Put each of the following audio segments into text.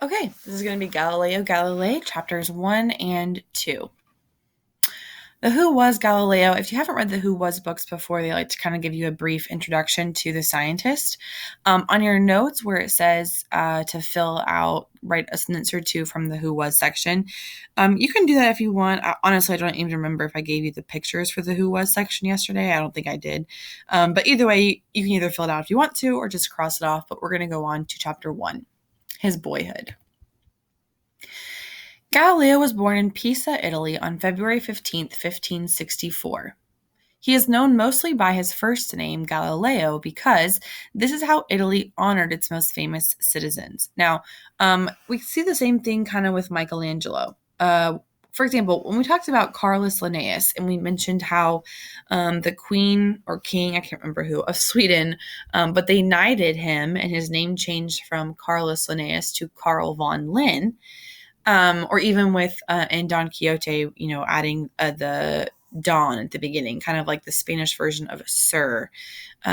Okay, this is going to be Galileo Galilei, chapters 1 and 2. The Who Was Galileo. If you haven't read the Who Was books before, they like to kind of give you a brief introduction to the scientist. On your notes, where it says to fill out, write a sentence or two from the Who Was section, you can do that if you want. Honestly, I don't even remember if I gave you the pictures for the Who Was section yesterday. I don't think I did. But either way, you can either fill it out if you want to or just cross it off. But we're going to go on to chapter 1, His Boyhood. Galileo was born in Pisa, Italy on February 15th, 1564. He is known mostly by his first name, Galileo, because this is how Italy honored its most famous citizens. Now, we see the same thing kind of with Michelangelo. For example, when we talked about Carolus Linnaeus and we mentioned how the queen or king, I can't remember who, of Sweden, but they knighted him and his name changed from Carolus Linnaeus to Carl von Linn. Or even with in Don Quixote, adding the Don at the beginning, kind of like the Spanish version of Sir,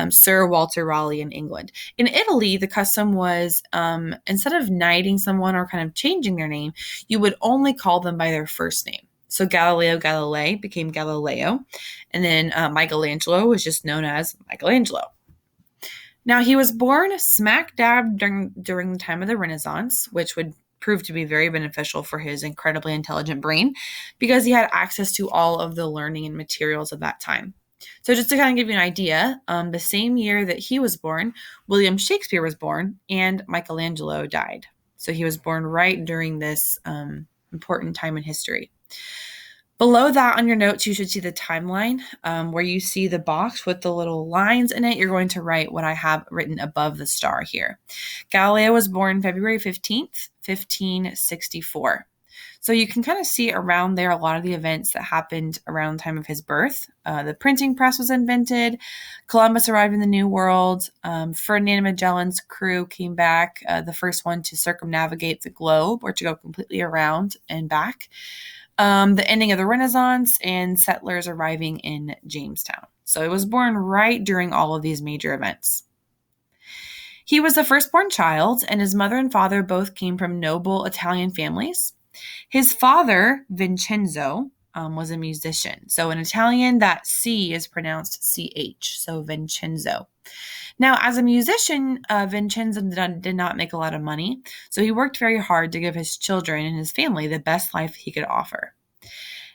Sir Walter Raleigh in England. In Italy, the custom was instead of knighting someone or kind of changing their name, you would only call them by their first name. So Galileo Galilei became Galileo, and then Michelangelo was just known as Michelangelo. Now, he was born smack dab during the time of the Renaissance, which would prove to be very beneficial for his incredibly intelligent brain because he had access to all of the learning and materials of that time. So just to kind of give you an idea, the same year that he was born, William Shakespeare was born and Michelangelo died. So he was born right during this important time in history. Below that on your notes, you should see the timeline where you see the box with the little lines in it. You're going to write what I have written above the star here. Galileo was born February 15th, 1564. So you can kind of see around there a lot of the events that happened around the time of his birth. The printing press was invented. Columbus arrived in the New World. Ferdinand Magellan's crew came back, the first one to circumnavigate the globe or to go completely around and back. The ending of the Renaissance and settlers arriving in Jamestown. So he was born right during all of these major events. He was the firstborn child, and his mother and father both came from noble Italian families. His father, Vincenzo, was a musician. So in Italian, that C is pronounced CH, so Vincenzo. Now, as a musician, Vincenzo did not make a lot of money, so he worked very hard to give his children and his family the best life he could offer.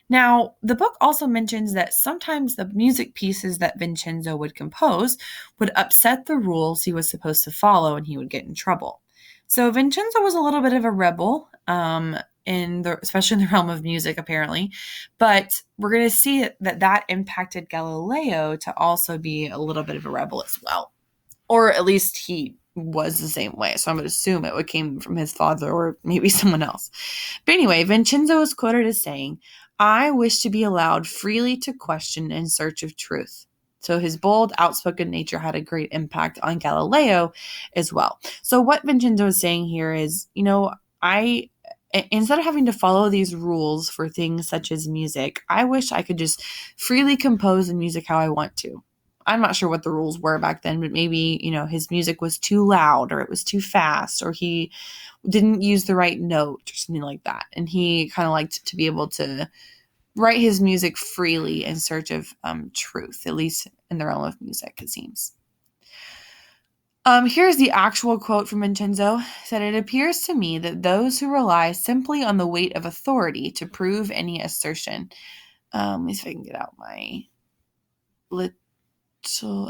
Now, the book also mentions that sometimes the music pieces that Vincenzo would compose would upset the rules he was supposed to follow and he would get in trouble. So Vincenzo was a little bit of a rebel, especially in the realm of music, apparently. But we're going to see that impacted Galileo to also be a little bit of a rebel as well. Or at least he was the same way. So I'm going to assume it came from his father or maybe someone else. But anyway, Vincenzo is quoted as saying, "I wish to be allowed freely to question in search of truth." So his bold, outspoken nature had a great impact on Galileo as well. So what Vincenzo is saying here is, instead of having to follow these rules for things such as music, I wish I could just freely compose the music how I want to. I'm not sure what the rules were back then, but maybe, his music was too loud or it was too fast or he didn't use the right note or something like that. And he kind of liked to be able to write his music freely in search of truth, at least in the realm of music, it seems. Here's the actual quote from Vincenzo. It said, "It appears to me that those who rely simply on the weight of authority to prove any assertion." Let me see if I can get out my little,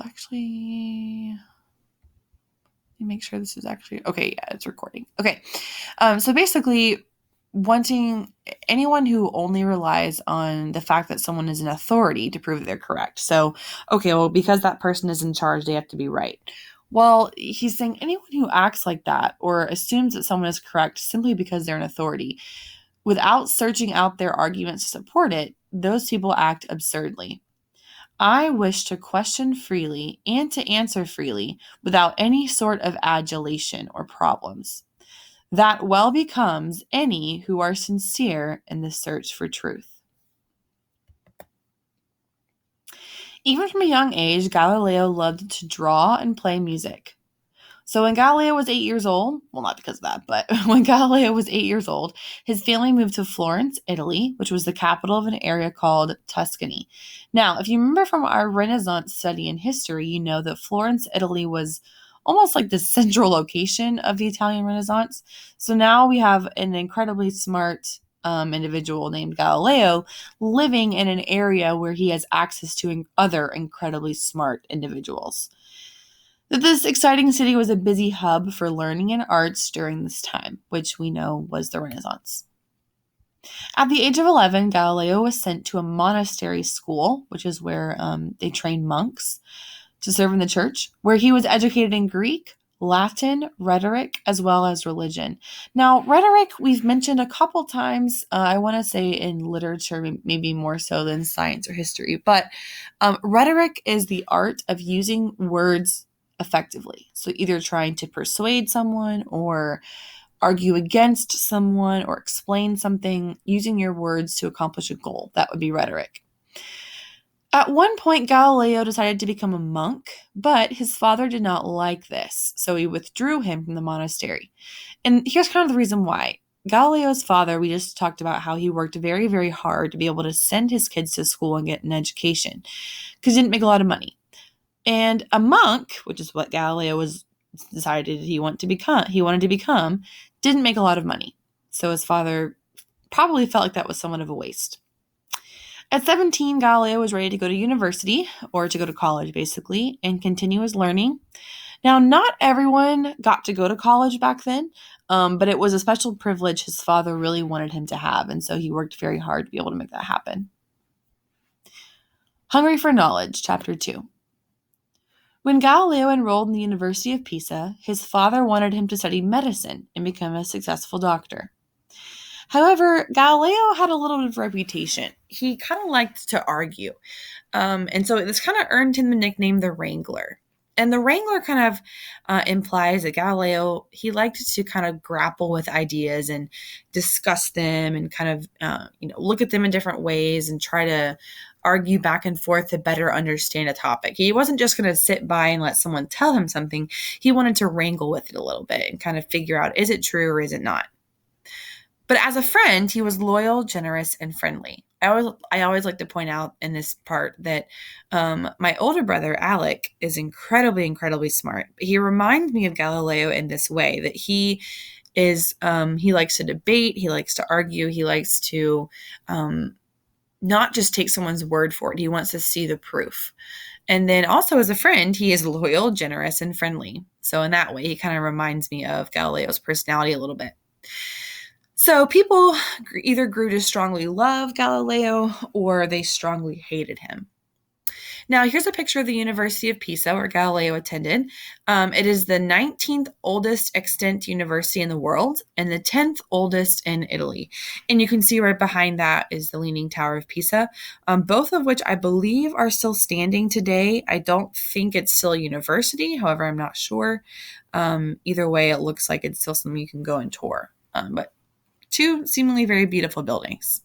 actually, let me make sure this is actually, okay, yeah, it's recording. Okay, so basically, wanting anyone who only relies on the fact that someone is an authority to prove that they're correct. So, okay, well, because that person is in charge, they have to be right. Well, he's saying anyone who acts like that or assumes that someone is correct simply because they're an authority, without searching out their arguments to support it, those people act absurdly. I wish to question freely and to answer freely without any sort of adulation or problems. That well becomes any who are sincere in the search for truth. Even from a young age, Galileo loved to draw and play music. So when Galileo was 8 years old, well, not because of that, but when Galileo was 8 years old, his family moved to Florence, Italy, which was the capital of an area called Tuscany. Now, if you remember from our Renaissance study in history, you know that Florence, Italy was almost like the central location of the Italian Renaissance. So now we have an incredibly smart individual named Galileo living in an area where he has access to other incredibly smart individuals. This exciting city was a busy hub for learning and arts during this time, which we know was the Renaissance. At the age of 11, Galileo was sent to a monastery school, which is where they trained monks to serve in the church, where he was educated in Greek, Latin, rhetoric, as well as religion. Now, rhetoric we've mentioned a couple times, I want to say in literature, maybe more so than science or history, but rhetoric is the art of using words effectively. So either trying to persuade someone or argue against someone or explain something using your words to accomplish a goal. That would be rhetoric. At one point, Galileo decided to become a monk, but his father did not like this, so he withdrew him from the monastery. And here's kind of the reason why. Galileo's father, we just talked about how he worked very, very hard to be able to send his kids to school and get an education because he didn't make a lot of money. And a monk, which is what Galileo was decided he wanted to become, didn't make a lot of money. So his father probably felt like that was somewhat of a waste. At 17, Galileo was ready to go to university, or to go to college basically, and continue his learning. Now, not everyone got to go to college back then, but it was a special privilege his father really wanted him to have, and so he worked very hard to be able to make that happen. Hungry for Knowledge, Chapter 2. When Galileo enrolled in the University of Pisa, his father wanted him to study medicine and become a successful doctor. However, Galileo had a little bit of a reputation. He kind of liked to argue. And so this kind of earned him the nickname the Wrangler. And the Wrangler kind of implies that Galileo, he liked to kind of grapple with ideas and discuss them and kind of, look at them in different ways and try to argue back and forth to better understand a topic. He wasn't just going to sit by and let someone tell him something. He wanted to wrangle with it a little bit and kind of figure out, is it true or is it not? But as a friend, he was loyal, generous, and friendly. I always like to point out in this part that my older brother, Alec, is incredibly, incredibly smart. He reminds me of Galileo in this way, that he likes to debate, he likes to argue, he likes to not just take someone's word for it. He wants to see the proof. And then also as a friend, he is loyal, generous, and friendly. So in that way, he kind of reminds me of Galileo's personality a little bit. So people either grew to strongly love Galileo or they strongly hated him. Now, here's a picture of the University of Pisa where Galileo attended. It is the 19th oldest extant university in the world and the 10th oldest in Italy. And you can see right behind that is the Leaning Tower of Pisa, both of which I believe are still standing today. I don't think it's still a university. However, I'm not sure. Either way, it looks like it's still something you can go and tour. But two seemingly very beautiful buildings.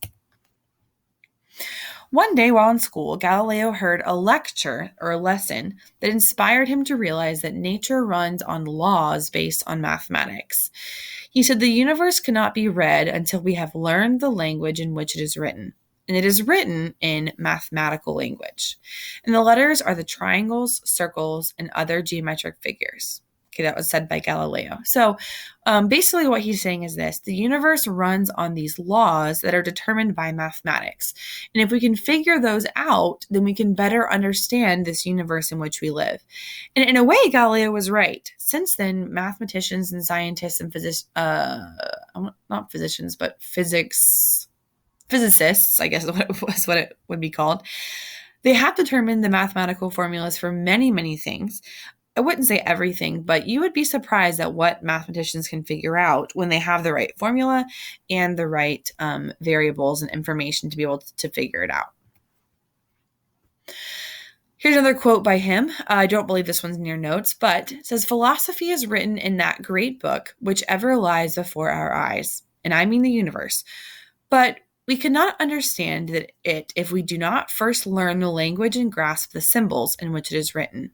One day while in school, Galileo heard a lecture or a lesson that inspired him to realize that nature runs on laws based on mathematics. He said the universe cannot be read until we have learned the language in which it is written. And it is written in mathematical language. And the letters are the triangles, circles, and other geometric figures. Okay, that was said by Galileo. So basically what he's saying is this: the universe runs on these laws that are determined by mathematics. And if we can figure those out, then we can better understand this universe in which we live. And in a way, Galileo was right. Since then, mathematicians and scientists and not physicians, but physicists, I guess was what it would be called. They have determined the mathematical formulas for many, many things. I wouldn't say everything, but you would be surprised at what mathematicians can figure out when they have the right formula and the right variables and information to be able to figure it out. Here's another quote by him. I don't believe this one's in your notes, but it says, "Philosophy is written in that great book which ever lies before our eyes, and I mean the universe. But we cannot understand it if we do not first learn the language and grasp the symbols in which it is written.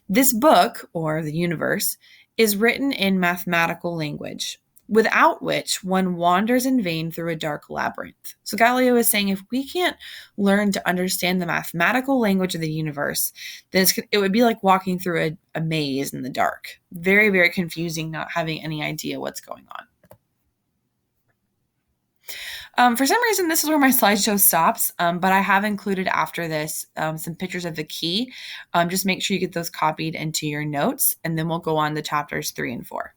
This book, or the universe, is written in mathematical language, without which one wanders in vain through a dark labyrinth. So Galileo is saying if we can't learn to understand the mathematical language of the universe, then it would be like walking through a maze in the dark. Very, very confusing, not having any idea what's going on. For some reason, this is where my slideshow stops, but I have included after this some pictures of the key. Just make sure you get those copied into your notes, and then we'll go on to chapters 3 and 4.